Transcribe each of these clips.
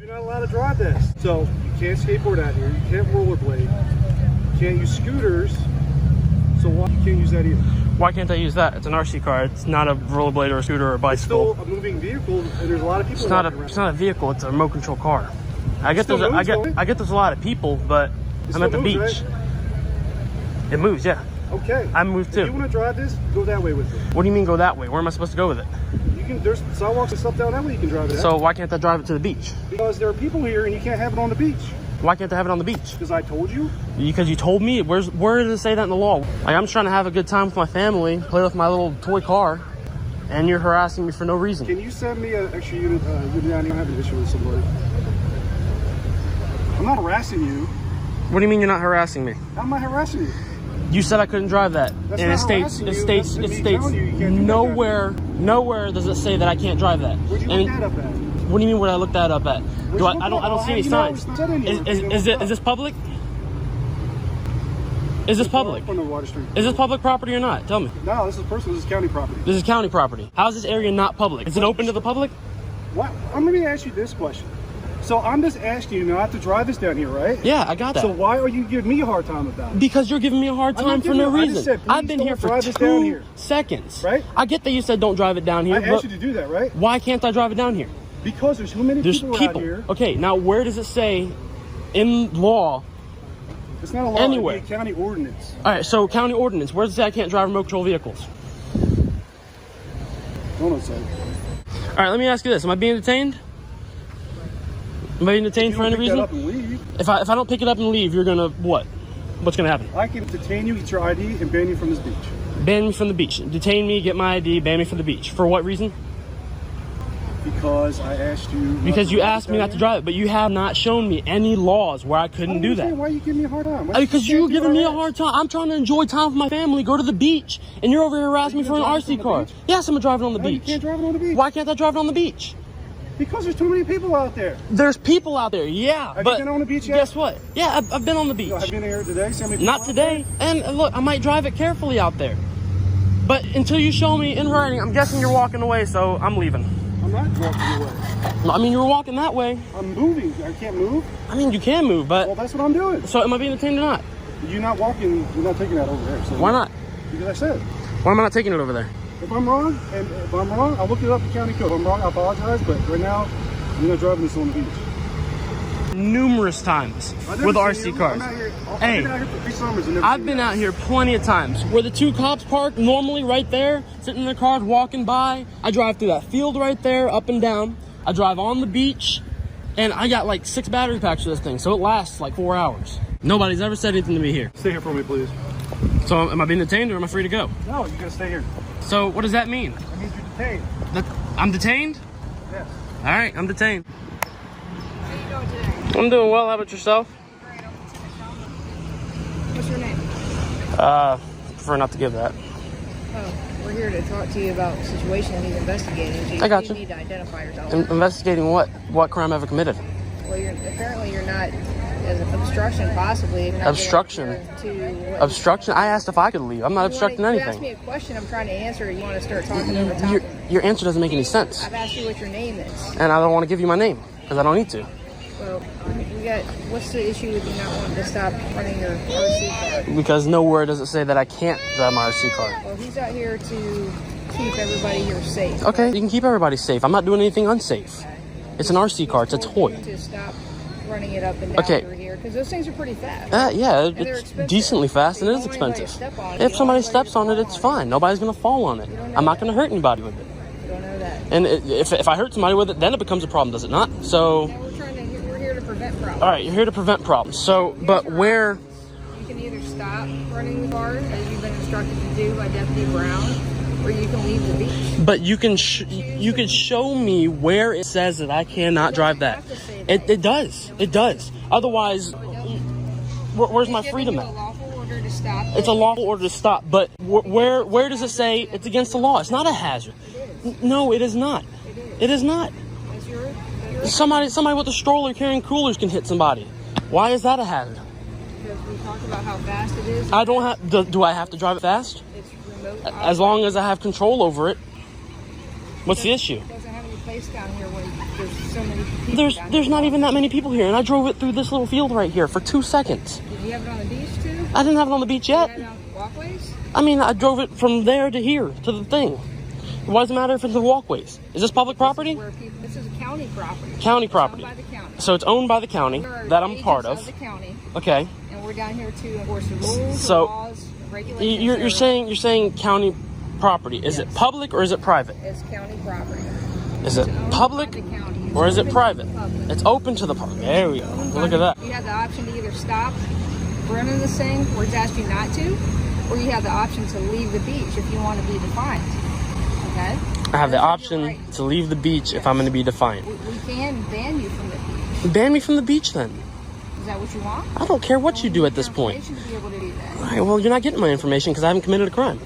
You're not allowed to drive this. So you can't skateboard out here. You can't rollerblade. You can't use scooters. So why you can't use that either? Why can't I use that? It's an RC car. It's not a rollerblade or a scooter or a bicycle. It's still a moving vehicle, and there's a lot of people. It's not a vehicle. It's a remote control car. I get there's a lot of people, but I'm at the beach. Right? It moves, yeah. Okay. I moved too. If you want to drive this, go that way with it. What do you mean go that way? Where am I supposed to go with it? There's sidewalks and stuff down that way you can drive it at. So why can't I drive it to the beach? Because there are people here and you can't have it on the beach. Why can't I have it on the beach? Because I told you. Because you told me? Where does it say that in the law? Like, I'm just trying to have a good time with my family, play with my little toy car, and you're harassing me for no reason. Can you send me an extra unit? You're not even having an issue with somebody. I'm not harassing you. What do you mean you're not harassing me? How am I harassing you? You said I couldn't drive that. That's and not it states nowhere does it say that I can't drive that. Where'd you look that up at? What do you mean where I looked that up at? I don't see any signs. Is this public? Is this public? Is this public property or not? Tell me. No, this is personal. This is county property. This is county property. How is this area not public? Is it open to the public? What? Let me ask you this question. So I'm just asking you not to drive this down here, right? Yeah, I got that. So why are you giving me a hard time about it? Because you're giving me a hard time for no reason. Said, I've been here for 2 seconds. Right? I get that you said don't drive it down here. I asked you to do that, right? Why can't I drive it down here? Because there's too many people out here. Okay, now where does it say in law? It's not a law. Anywhere. It's a county ordinance. All right, so county ordinance. Where does it say I can't drive remote control vehicles? Hold on a second. All right, let me ask you this. Am I being detained? Am I being detained for any reason? Up and leave. If I don't pick it up and leave, you're gonna what? What's gonna happen? I can detain you, get your ID, and ban you from this beach. Ban me from the beach. Detain me, get my ID, ban me from the beach. For what reason? Because I asked you. Because you asked me not to drive it, but you have not shown me any laws where I couldn't do that. Why are you giving me a hard time? Because you're giving me a hard time. I'm trying to enjoy time with my family, go to the beach, and you're over here harassing me for an RC car. Yes, I'm gonna drive it on the beach. You can't drive it on the beach. Why can't I drive it on the beach? Because there's too many people out there. There's people out there, yeah. Have you been on the beach yet? Guess what? Yeah, I've been on the beach. Have you been here today? Not today. And look, I might drive it carefully out there. But until you show me in writing, I'm guessing you're walking away, so I'm leaving. I'm not walking away. I mean, you were walking that way. I'm moving. I can't move. I mean, you can move, but... Well, that's what I'm doing. So am I being detained or not? You're not walking. You're not taking that over there. So why not? Because I said. Why am I not taking it over there? If I'm wrong, I'll look it up in county code. If I'm wrong, I apologize. But right now, you're not driving this on the beach. Numerous times with RC cars. Hey, I've been out here plenty of times where the two cops park normally right there, sitting in their cars, walking by. I drive through that field right there, up and down. I drive on the beach, and I got like 6 battery packs for this thing, so it lasts like 4 hours. Nobody's ever said anything to me here. Stay here for me, please. So am I being detained or am I free to go? No, you gotta stay here. So what does that mean? That means you're detained. I'm detained? Yes. All right, I'm detained. How you doing today? I'm doing well. How about yourself? Great. What's your name? Prefer not to give that. Oh, we're here to talk to you about the situation that he's investigating. So I got you. You need to identify yourself. Investigating what? What crime I've committed? Well, apparently you're not, as an obstruction possibly. Obstruction? Obstruction? I asked if I could leave. I'm not obstructing anything. You asked me a question I'm trying to answer. You want to start talking over top of me. Your answer doesn't make any sense. I've asked you what your name is. And I don't want to give you my name because I don't need to. Well, what's the issue with you not wanting to stop running your RC car? Because nowhere does it say that I can't drive my RC car. Well, he's out here to keep everybody here safe. Okay, you can keep everybody safe. I'm not doing anything unsafe. It's an RC car. It's a toy. To stop running it up and down through here, because those things are pretty fast. Yeah, it's decently fast and it is expensive. If somebody steps on it, it's fine. Nobody's going to fall on it. I'm not going to hurt anybody with it. You don't know that. And if I hurt somebody with it, then it becomes a problem, does it not? So... We're here to prevent problems. All right, you're here to prevent problems. So, but where... You can either stop running the car, as you've been instructed to do by Deputy Brown, or you can leave the beach. But you can show me where it says that I cannot drive that. It does. It does. Otherwise, where's my freedom at? It's a lawful order to stop. But where does it say it's against the law? It's not a hazard. No, it is not. It is not. Somebody with a stroller carrying coolers can hit somebody. Why is that a hazard? Because we talked about how fast it is. I don't have. Do I have to drive it fast? It's remote. As long as I have control over it. What's the issue? It doesn't have any place down here when there's so many people. There's not even that many people here, and I drove it through this little field right here for 2 seconds. Did you have it on the beach too? I didn't have it on the beach yet. Did you have it on walkways? I mean, I drove it from there to here to the thing. Why does it matter if it's the walkways? Is this public property? This is county property. County property. It's owned by the county. So it's owned by the county that I'm part Agents of. the county, Okay. and we're down here to enforce the rules, So, the laws, regulations. You're saying county property. Is it public or is it private? It's county property. Is it It's owned public by the county. It's or is it open to private? the public. It's open to the public. There we go. Look at that. You have the option to either stop running this thing where it's asked you not to, or you have the option to leave the beach if you want to be defined. Okay? I have the Those are your option rights. to leave the beach if I'm going to be defiant. We can ban you from the beach. Ban me from the beach then. Is that what you want? I don't care what you do at this Your point. information to be able to do that. All right, well, you're not getting my information because I haven't committed a crime.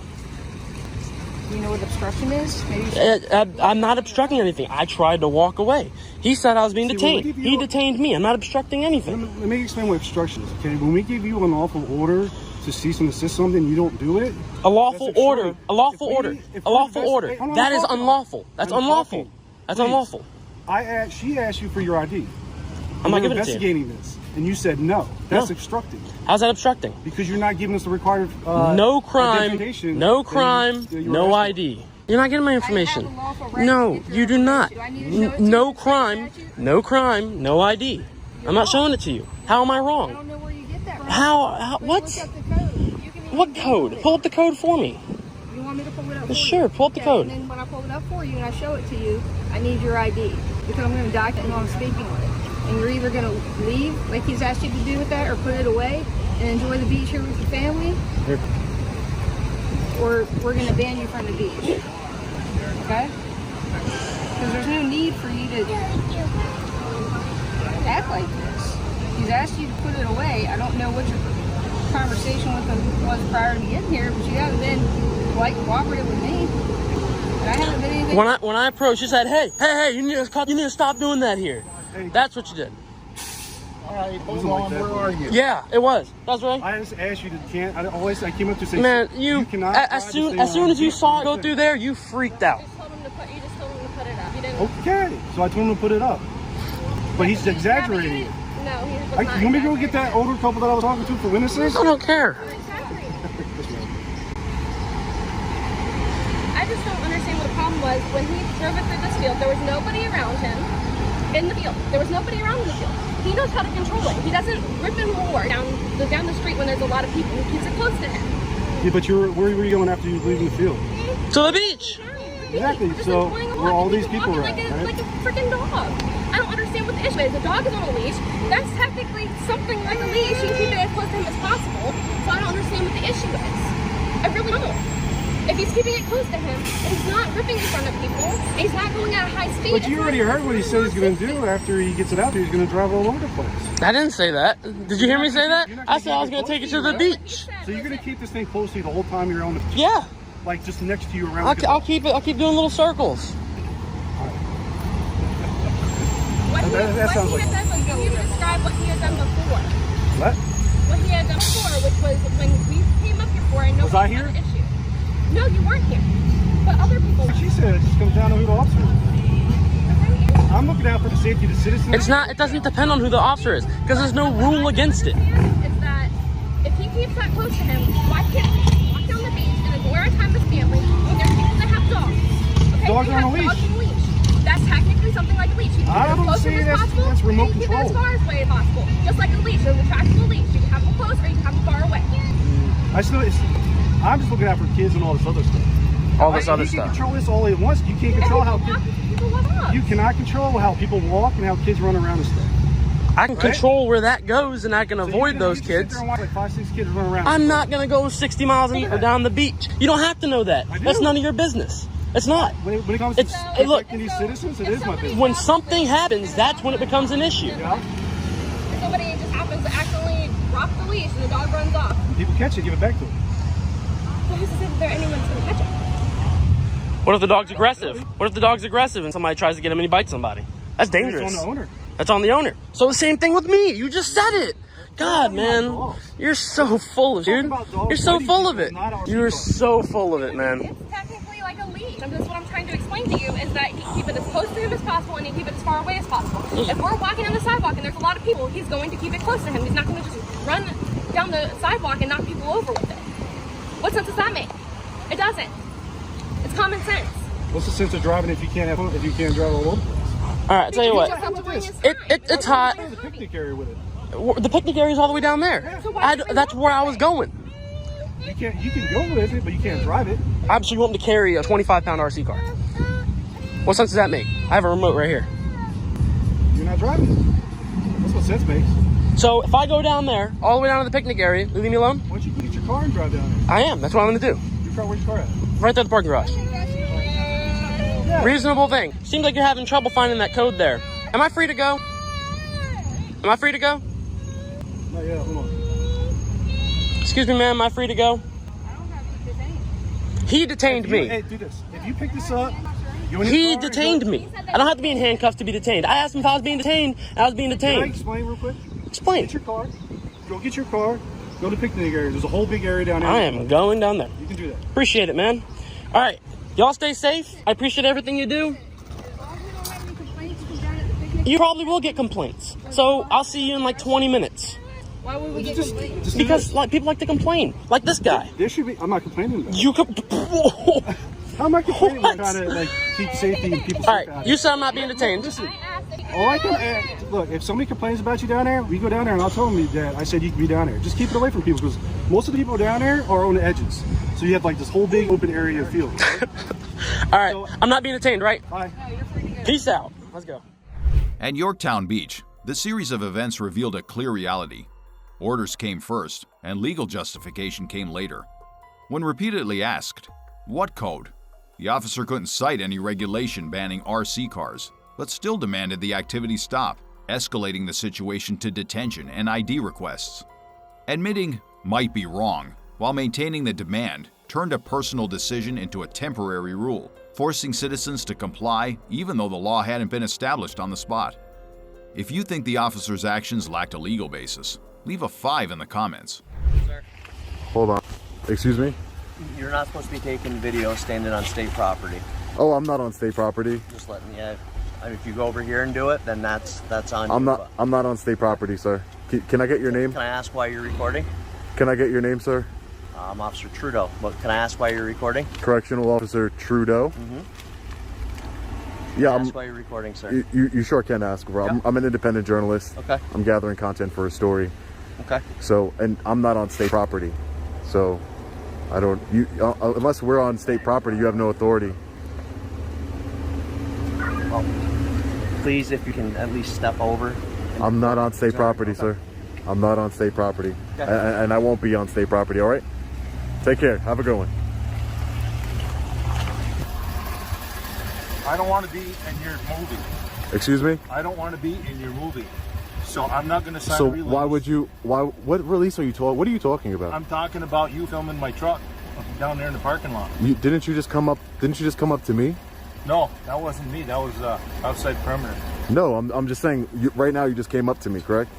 Do you know what obstruction is? Maybe you should- I'm not obstructing anything. I tried to walk away. He said I was being See, when detained. we give you He a- detained me. I'm not obstructing anything. Let me explain what obstruction is, okay? When we give you an lawful order to cease and desist something, you don't do it. A lawful That's order. obstruction. A lawful If we- order. if A we lawful order. investigate- Hold on, That I'm is talking. unlawful. That's I'm unlawful. talking. That's Please. unlawful. She asked you for your ID. I'm not We're giving it to you. investigating this, and you said no. That's No. obstructing How's that obstructing? because you're not giving us the required. No crime. identification No that crime. you were No asking. ID. You're not getting my I information. have a lawful right No, to get your you do not. information. Do I need to show it to No you? crime. Statute? No crime. No ID. I'm not showing it to you. How am I I wrong? don't know where you get that from. How But what? Look up the code. You can even What Google code? it. Pull up the code for me. You want me to pull it up for you? Sure, pull up the Okay, code. And then when I pull it up for you and I show it to you, I need your ID because I'm going to document who I'm speaking with. And you're either going to leave, like he's asked you to do with that, or put it away and enjoy the beach here with your family, or we're going to ban you from the beach. Okay? Because there's no need for you to act like this. He's asked you to put it away. I don't know what your conversation with him was prior to getting here, but you haven't been quite cooperative with me. And I haven't been anything. When I approached, she said, "Hey, you need to stop doing that here." Hey. That's what you did. All right, hold Wasn't like on. that, Where bro. are you? Yeah, it was. That's right. I just asked you to can't. I came up to say, Man, you cannot. as soon as you saw it go through there, you freaked out. You just told him to put it up. You didn't. Okay, so I told him to put it up, but he's exaggerating it. No, he was You not. want me to go get that older couple that I was talking to for witnesses? I don't care. I just don't understand what the problem was when he drove it through this field. There was nobody around him in the field. There was nobody around in the field. He knows how to control it. He doesn't rip and roar down the street when there's a lot of people. He keeps it close to him. Yeah, but where were you going after you leaving the field? To the beach. Exactly, We're just so enjoying a where walk, all and these he's people walking are at, right? like a freaking dog. I don't understand what the issue is. The dog is on a leash. That's technically something like a leash. You keep it as close to him as possible. So I don't understand what the issue is. I really don't. If he's keeping it close to him, and he's not ripping in front of people, and he's not going at a high speed. But you already heard what he said he's going to do after he gets it out there. He's going to drive all over the place. I didn't say that. Did you hear me say that? You're not I gonna said I was keep going it to take it close to to the you, right? beach. So you're going to keep this thing close to you the whole time you're on the, Yeah. like just next to you around. I'll keep it. I'll keep doing little circles. That sounds like. You describe what he had done before. What? What he had done before, which was when we came up here for, I know Was I we had here? an issue. No, you weren't here. But other people were. She said it just comes down to who the officer is. I'm looking out for the safety of the citizens. It's not. It doesn't depend on who the officer is because there's no rule against it. Is that if he keeps that close to him, why can't he walk down the beach and enjoy our time with family when there's people that have dogs? Okay, Dogs they are on have a leash. dogs on a leash. That's technically something like a leash. You I keep don't it as close see as that's- possible. that's remote and you keep it as control. far away as possible. Just like a leash. There's a tractable leash. You can have them close or you can have them far away. I'm just looking out for kids and all this other stuff. All this other You can stuff. control this all he wants. You can't control how People walk, kids. people walk up. You cannot control how people walk and how kids run around and stuff. I can control where that goes, and I can So avoid you those just sit kids. there and watch like 5, 6 kids run around. I'm not gonna go 60 miles an hour down the beach. You don't have to know that. I do. That's none of your business. It's not. When it comes It's- to look, protecting these citizens, it is my business. When something happens, that's when it becomes an issue. Yeah? If somebody just happens to accidentally drop the leash and the dog runs off, People catch it, give it back to them. well, who's to say that there anyone's going to catch it? What if the dog's aggressive? What if the dog's aggressive and somebody tries to get him and he bites somebody? That's dangerous. It's on the owner. That's on the owner. So the same thing with me. You just said it. God, man, you're so full of it, dude. You're so full of it. You're so full of it, man. It's technically like a leash. And that's what I'm trying to explain to you is that he keep it as close to him as possible and he keep it as far away as possible. If we're walking on the sidewalk and there's a lot of people, he's going to keep it close to him. He's not going to just run down the sidewalk and knock people over with it. What sense does that make? It doesn't. It's common sense. What's the sense of driving if you can't drive all over the place? All right, tell you what. It's hot. The picnic area with it. The picnic area is all the way down there. That's where I was going. You can go with it, but you can't drive it. I'm so you want me to carry a 25-pound RC car? What sense does that make? I have a remote right here. You're not driving it. That's what sense makes. So if I go down there, all the way down to the picnic area, you leave me alone? Why don't you get your car and drive down there? I am. That's what I'm going to do. Where's your car at? Right there at the parking garage. Yeah. Reasonable thing. Seems like you're having trouble finding that code there. Am I free to go? Am I free to go? Not yet. Hold on. Excuse me, ma'am. Am I free to go? I don't have to detain. He detained me. Hey, do this. If you pick this up, He detained me. I don't have to be in handcuffs to be detained. I asked him if I was being detained, and I was being Can I detained. explain real quick? Explain. Get your car. Go get your car. Go to the picnic area. There's a whole big area down there. I am going down there. You can do that. Appreciate it, man. All right. Y'all stay safe. I appreciate everything you do. As long as we don't have any complaints, you can down at the picnic. You probably will get complaints. So I'll see you in like 20 minutes. Why would we get Just complaints? do Because this. like people like to complain. Like this guy. There should be. I'm not complaining about it. You could. How am I complaining? What? I'm trying to keep safety and people All safe. right. You said I'm not being detained. Listen. I asked if he All I can add, look, if somebody complains about you down there, we go down there and I'll tell them that I said you can be down there. Just keep it away from people because most of the people down there are on the edges. So you have like this whole big open area of field. All right. I'm not being detained, right? Bye. Peace out. Let's go. At Yorktown Beach, the series of events revealed a clear reality. Orders came first, and legal justification came later. When repeatedly asked, what code? The officer couldn't cite any regulation banning RC cars, but still demanded the activity stop, escalating the situation to detention and ID requests. Admitting might be wrong, while maintaining the demand, turned a personal decision into a temporary rule, forcing citizens to comply even though the law hadn't been established on the spot. If you think the officer's actions lacked a legal basis, leave a 5 in the comments. Hold on. Excuse me? You're not supposed to be taking video standing on state property. Oh, I'm not on state property. Just letting you. If you go over here and do it, then that's on you. I'm not on state property, sir. Can I get your name? Can I ask why you're recording? Can I get your name, sir? I'm Officer Trudeau. But can I ask why you're recording? Correctional Officer Trudeau. Mm-hmm. Yeah, Ask why you're recording, sir. you sure can ask, bro. Yeah. I'm an independent journalist. Okay. I'm gathering content for a story. Okay. So, and I'm not on state property. So, I don't. Unless we're on state property, you have no authority. Well, please, if you can at least step over. I'm not on state property, sir. I'm not on state property, Okay. and I won't be on state property. All right. Take care. Have a good one. I don't want to be in your movie. Excuse me. I don't want to be in your movie. So I'm not going to sign So a release. why would you? What release are you talking? What are you talking about? I'm talking about you filming my truck down there in the parking lot. Didn't you just come up to me? No, that wasn't me. That was outside perimeter. No, I'm just saying. Right now, you just came up to me, correct?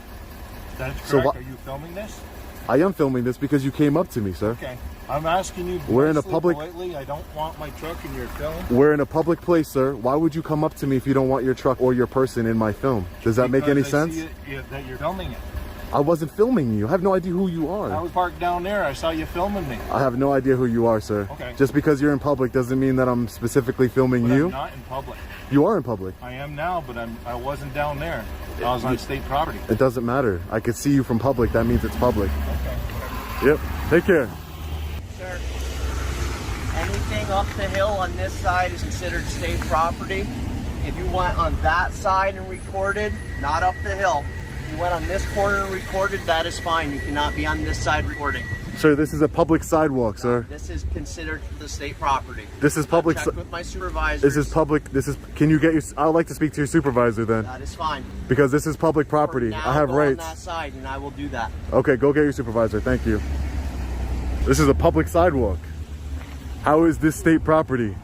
That's So correct. what- Are you filming this? I am filming this because you came up to me, sir. Okay. I'm asking you We're in a nicely, public- politely. I don't want my truck in your film. We're in a public place, sir. Why would you come up to me if you don't want your truck or your person in my film? Does that make any Because I sense? see that you're filming it. I wasn't filming you. I have no idea who you I are. was parked down there. I saw you filming me. I have no idea who you are, sir. Okay. Just because you're in public doesn't mean that I'm specifically filming But you. I'm not in public. You are in public. I am now, but I wasn't down there. I was on state property. It doesn't matter. I could see you from public. That means it's public. Okay. Yep. Take care. Sir, anything up the hill on this side is considered state property. If you went on that side and recorded, not up the hill. If you went on this corner and recorded, that is fine. You cannot be on this side recording. Sir, this is a public sidewalk, sir. This is considered the state property. This is public. Check with my supervisors. This is public. Can you get your? I'd like to speak to your supervisor then, That is fine. because this is public property. For now, I have go on rights. that side, and I will do that. Okay, go get your supervisor. Thank you. This is a public sidewalk. How is this state property?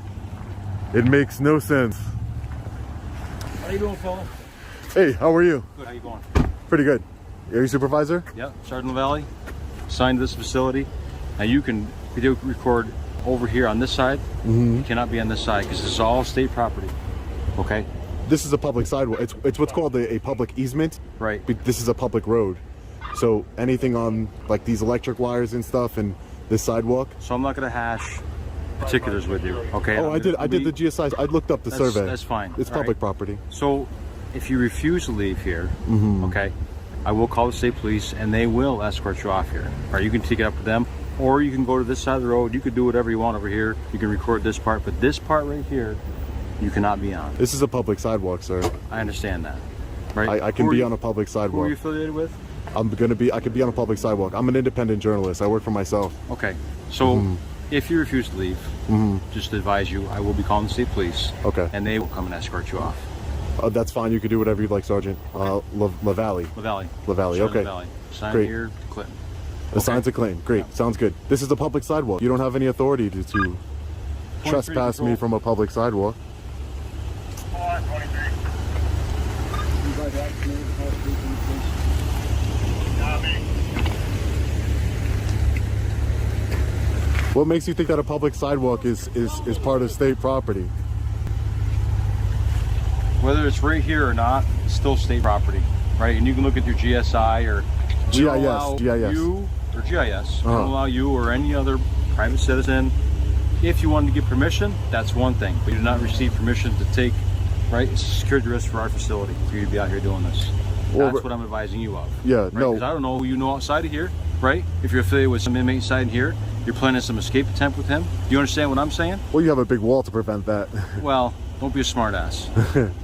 It makes no sense. How you doing, fella? Hey, how are you? Good. How you going? Pretty good. Are you supervisor? Yeah, Sergeant Valley, signed this facility. Now you can video record over here on this side, you cannot be on this side because this is all state property. Okay? This is a public sidewalk. It's what's called a public easement. Right. This is a public road. So anything on like these electric wires and stuff and this sidewalk. So I'm not going to hash particulars with you. Okay? Oh, I did the GSI. I looked up the survey. That's fine. It's all public right? property. So if you refuse to leave here, okay, I will call the state police and they will escort you off here. Or you can take it up with them, or you can go to this side of the road. You could do whatever you want over here. You can record this part, but this part right here, you cannot be on. This is a public sidewalk, sir. I understand that. Right? I can be on a public sidewalk. Who are you affiliated with? I could be on a public sidewalk. I'm an independent journalist. I work for myself. Okay. So if you refuse to leave, just to advise you, I will be calling the state police. Okay. And they will come and escort you off. That's fine. You can do whatever you'd like, Sergeant. LaValley. LaValley, okay. LaValley. Sign Great. here, Clinton. The sign's a claim. Great. Yeah. Sounds good. This is a public sidewalk. You don't have any authority to trespass me from a public sidewalk. What makes you think that a public sidewalk is part of state property? Whether it's right here or not, it's still state property, right? And you can look at your GSI or GIS. You or GIS. We don't allow you or any other private citizen. If you wanted to get permission, that's one thing. But you do not receive permission to take, right? It's a security risk for our facility for you to be out here doing this. Well, that's what I'm advising you of. Yeah, right? no. Because I don't know who you know outside of here, right? If you're affiliated with some inmate inside here, you're planning some escape attempt with him. Do you understand what I'm saying? Well, you have a big wall to prevent that. Well, don't be a smart ass.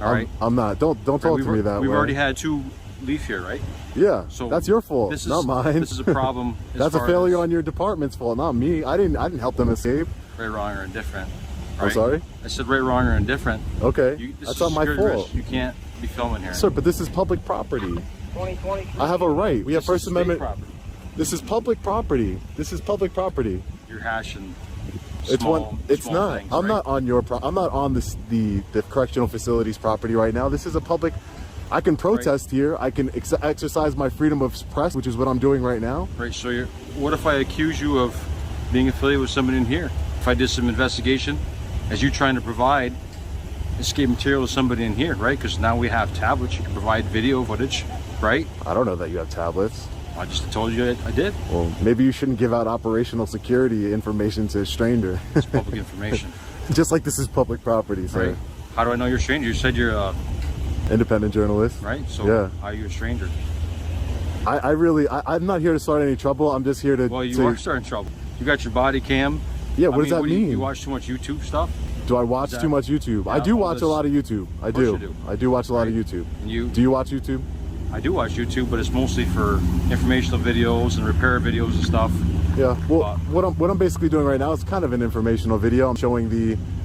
All right? I'm not. Don't talk to me that way. We've already had 2 leave here, right? Yeah, So that's your fault, this is, not mine. This is a problem. That's a failure on your department's fault, not me. I didn't help them escape. Right, wrong, or indifferent. Right? I'm sorry? I said right, wrong, or indifferent. Okay, This that's is not my security fault. risk. You can't be filming here. Sir, but this is public property. 2020. I have a right. We have This First is state Amendment. property. This is public property. This is public property. You're hashing. It's It's not. Things, I'm right? not on your. I'm not on the correctional facilities property right now. This is a public. I can protest here. I can exercise my freedom of press, which is what I'm doing right now. Right. So you're. What if I accuse you of being affiliated with somebody in here? If I did some investigation, as you trying to provide escape material to somebody in here, right? Because now we have tablets. You can provide video footage, right? I don't know that you have tablets. I just told you I did. Well, maybe you shouldn't give out operational security information to a stranger. It's public information. Just like this is public property, sir. Right. How do I know you're a stranger? You said you're Independent journalist. right. So Yeah. how are you a stranger? I'm not here to start any trouble. I'm just here to. Well, you are starting trouble. You got your body cam. Yeah, what does that do you- mean? You watch too much YouTube stuff? Do I watch too much YouTube? I Yeah, do all watch a this- lot of YouTube. I course do. you do. I do watch a lot of Right. YouTube. And you? Do you watch YouTube? I do watch YouTube, but it's mostly for informational videos and repair videos and stuff. Yeah. Well, what I'm basically doing right now is kind of an informational video. I'm showing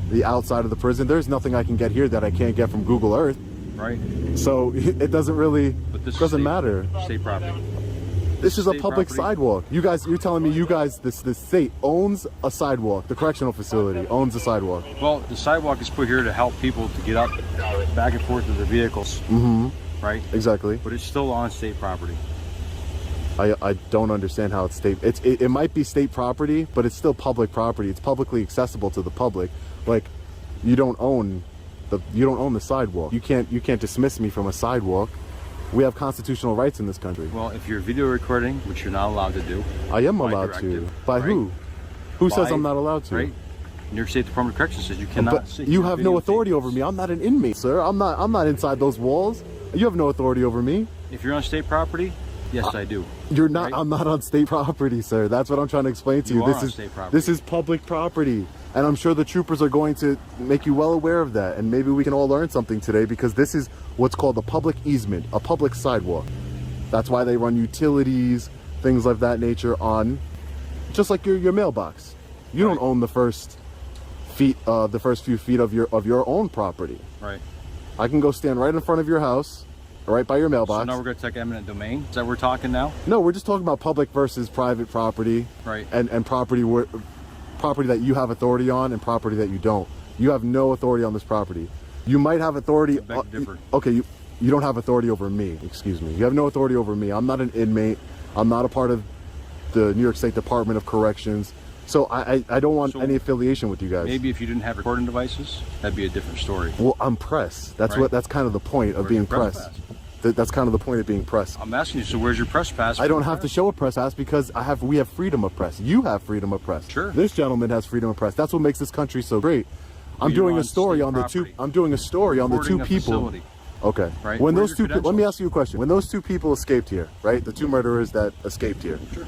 the outside of the prison. There's nothing I can get here that I can't get from Google Earth. Right. So it doesn't really But this doesn't is matter. State property. This is a state public property. sidewalk. You're telling me the state owns a sidewalk. The correctional facility owns a sidewalk. Well, the sidewalk is put here to help people to get up back and forth to their vehicles. Mm-hmm. Right. Exactly. But it's still on state property. I don't understand how it's state. It might be state property, but it's still public property. It's publicly accessible to the public. Like, you don't own the sidewalk. You can't dismiss me from a sidewalk. We have constitutional rights in this country. Well, if you're video recording, which you're not allowed to do. I am by allowed to. directive, By right? who? Who says By- I'm not allowed to? Right. New York State Department of Corrections says you cannot. But you have no authority over me. I'm not an inmate, sir. I'm not inside those walls. You have no authority over me. If you're on state property, yes, I do. You're not. Right? I'm not on state property, sir. That's what I'm trying to explain to you. You are This on is state property. This is public property, and I'm sure the troopers are going to make you well aware of that. And maybe we can all learn something today, because this is what's called a public easement, a public sidewalk. That's why they run utilities, things of that nature on, just like your mailbox. You don't own the first few feet of your own property. Right. I can go stand right in front of your house, right by your mailbox. So now we're going to take eminent domain. Is that what we're talking now? No, we're just talking about public versus private property. Right. And property that you have authority on and property that you don't. You have no authority on this property. You might have authority. I beg to differ. Okay, you don't have authority over me. Excuse me. You have no authority over me. I'm not an inmate. I'm not a part of the New York State Department of Corrections. So I don't want any affiliation with you guys. Maybe if you didn't have recording devices, that'd be a different story. Well, I'm press. That's Right. that's kind of the point of being press press. That's kind of the point of being press. I'm asking you, so where's your press pass? I don't have to show a press pass because we have freedom of press. You have freedom of press. Sure. This gentleman has freedom of press. That's what makes this country so great. I'm You're doing a on story state on the two. property. I'm doing a story on the two Recording a people. facility. Okay. Right. When Where's those your two people, let me credentials? ask you a question. When those two people escaped here, right? The two murderers that escaped here. Sure.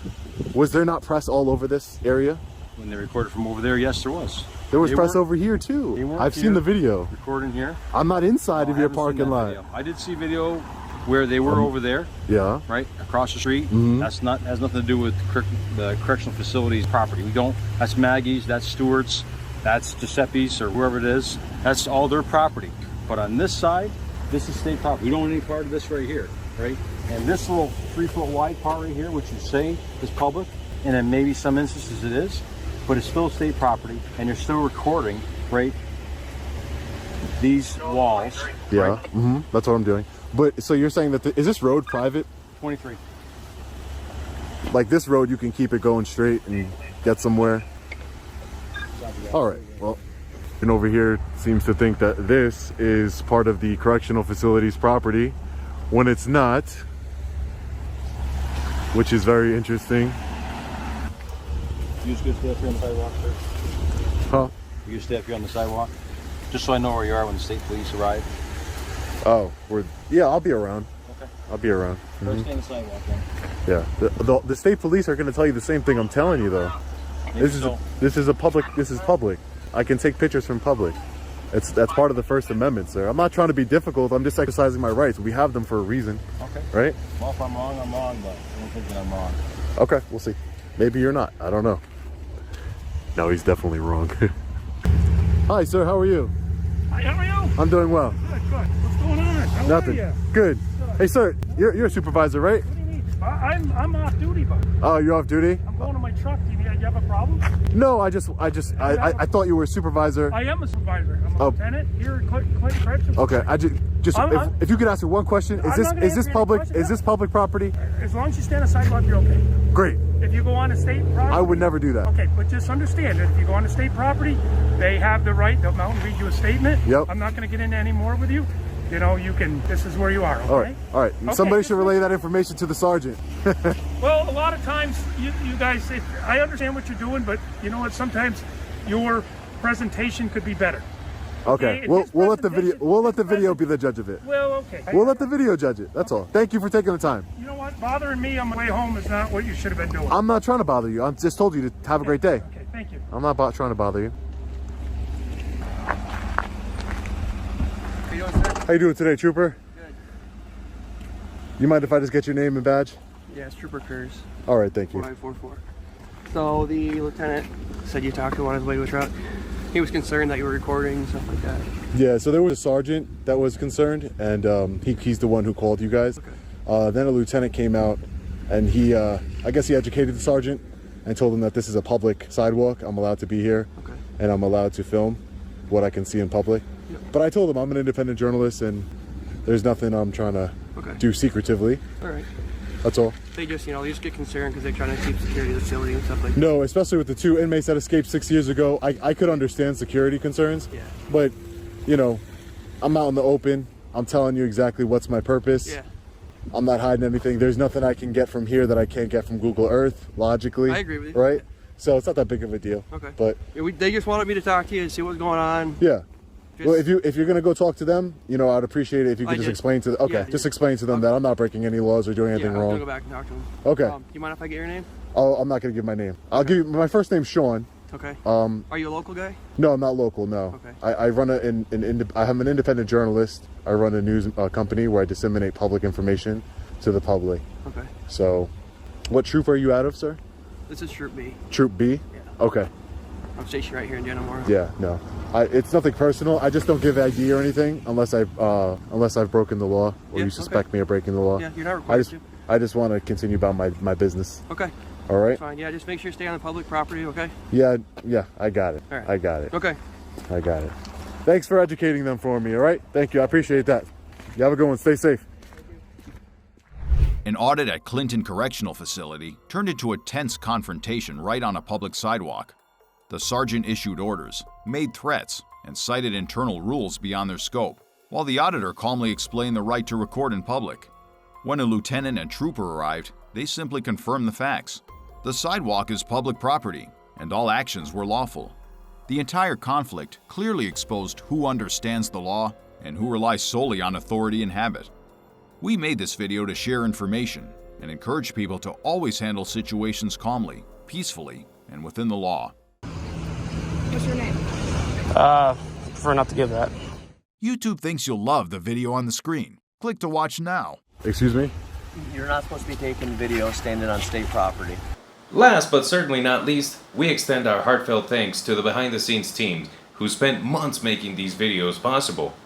Was there not press all over this area? When they recorded from over there, yes, there was. There was They press weren't- over here they too. weren't I've seen here the video. Recording here. I'm not inside No, of I your haven't seen parking that lot. video. I did see video where they were over there, Yeah. right across the street. Mhm. That's not has nothing to do with the correctional facilities property. We don't. That's Maggie's. That's Stewart's. That's Giuseppe's or whoever it is. That's all their property. But on this side, this is state property. We don't own any part of this right here, right? And this little 3-foot wide part right here, which you say is public, and in maybe some instances it is, but it's still state property, and you're still recording, right? These walls. Yeah. Right? Mm-hmm. That's what I'm doing. But so you're saying that is this road private? 23. Like this road, you can keep it going straight and get somewhere. All right. Well, and over here seems to think that this is part of the correctional facility's property when it's not, which is very interesting. You just gonna stay up here on the sidewalk, sir? Huh? You just stay up here on the sidewalk? Just so I know where you are when the state police arrive. Oh, yeah, I'll be around. Okay. I'll be around. First stay on the sidewalk then. Yeah. The state police are going to tell you the same thing I'm telling you though. Maybe This so. is public. I can take pictures from public. That's part of the First Amendment, sir. I'm not trying to be difficult. I'm just exercising my rights. We have them for a reason. Okay. Right? Well, if I'm wrong, I'm wrong, but I don't think that I'm wrong. Okay, we'll see. Maybe you're not. I don't know. No, he's definitely wrong. Hi, sir. How are you? Hi, how are you? I'm doing well. Good, good. What's going on? How Nothing. are you? Good. Hey, sir. You're a supervisor, right? What do you need? I'm off duty, but Oh, you're off duty? I'm going to my truck. Do you have a problem? No, I thought you were a supervisor. I am a supervisor. I'm a Oh. lieutenant here at Clinton Corrections. Okay, if you could answer one question, I'm not gonna is this answer any public? questions, Is this public property? As long as you stay on the sidewalk, you're okay. Great. If you go on a state property, I would never do that. Okay, but just understand that if you go on a state property, they have the right. They'll come out and read you a statement. Yep. I'm not going to get into any more with you. You know, you can. This is where you are. Okay. All right. Okay, Somebody should relay that information to the sergeant. Well, a lot of times you guys, I understand what you're doing, but you know what? Sometimes your presentation could be better. Okay. Okay, We'll let the presentation- video be the judge of it. Well, okay. We'll let the video judge it. That's all. Thank you for taking the time. You know what? Bothering me on my way home is not what you should have been doing. I'm not trying to bother you. I just told you to have a great day. Okay, thank you. I'm not trying to bother you. How you doing, sir? How you doing today, Trooper? Good. You mind if I just get your name and badge? Yes, Trooper Kurz, All right, thank you. 4944. So the lieutenant said you talked to him on his way to a truck. He was concerned that you were recording and stuff like that. Yeah, so there was a sergeant that was concerned, and he's the one who called you guys. Okay. Then a lieutenant came out, and he, I guess he educated the sergeant and told him that this is a public sidewalk. I'm allowed to be here, Okay. and I'm allowed to film what I can see in public. Yep. But I told him I'm an independent journalist, and there's nothing I'm trying to Okay. do secretively. All right. That's all. They just, they just get concerned because they're trying to keep security of the facility and stuff like that. No, especially with the two inmates that escaped 6 years ago, I could understand security concerns. Yeah. But, I'm out in the open. I'm telling you exactly what's my purpose. Yeah. I'm not hiding anything. There's nothing I can get from here that I can't get from Google Earth, logically. I agree with you. Right? So it's not that big of a deal. Okay. But Yeah, they just wanted me to talk to you and see what's going on. yeah. Just- Well, if you're gonna go talk to them, I'd appreciate it if you I could just did. explain to Yeah, just yeah. explain to them that I'm not breaking any laws or doing Yeah, anything I'm gonna wrong. go back and talk to him. Okay. Do you mind if I get your name? Oh, I'm not gonna give my name. I'll give you my first name's Sean. Okay. Are you a local guy? No, I'm not local. No. Okay. I run I am an independent journalist. I run a news company where I disseminate public information to the public. Okay. So, what troop are you out of, sir? This is Troop B. Troop B. Yeah. Okay. I'm stationed right here in Denimore. Yeah. No. It's nothing personal. I just don't give ID or anything unless I've broken the law or Yeah, you suspect me of breaking the law. Yeah, you're not required to. I just want to continue about my business. Okay. All right. Fine. Yeah, just make sure you stay on the public property, okay? Yeah. I got it. All right. I got it. Okay. I got it. Thanks for educating them for me. All right. Thank you. I appreciate that. You have a good one. Stay safe. An audit at Clinton Correctional Facility turned into a tense confrontation right on a public sidewalk. The sergeant issued orders, made threats, and cited internal rules beyond their scope, while the auditor calmly explained the right to record in public. When a lieutenant and trooper arrived, they simply confirmed the facts. The sidewalk is public property, and all actions were lawful. The entire conflict clearly exposed who understands the law and who relies solely on authority and habit. We made this video to share information and encourage people to always handle situations calmly, peacefully, and within the law. What's your name? Prefer not to give that. YouTube thinks you'll love the video on the screen. Click to watch now. Excuse me? You're not supposed to be taking video standing on state property. Last but certainly not least, we extend our heartfelt thanks to the behind-the-scenes team who spent months making these videos possible.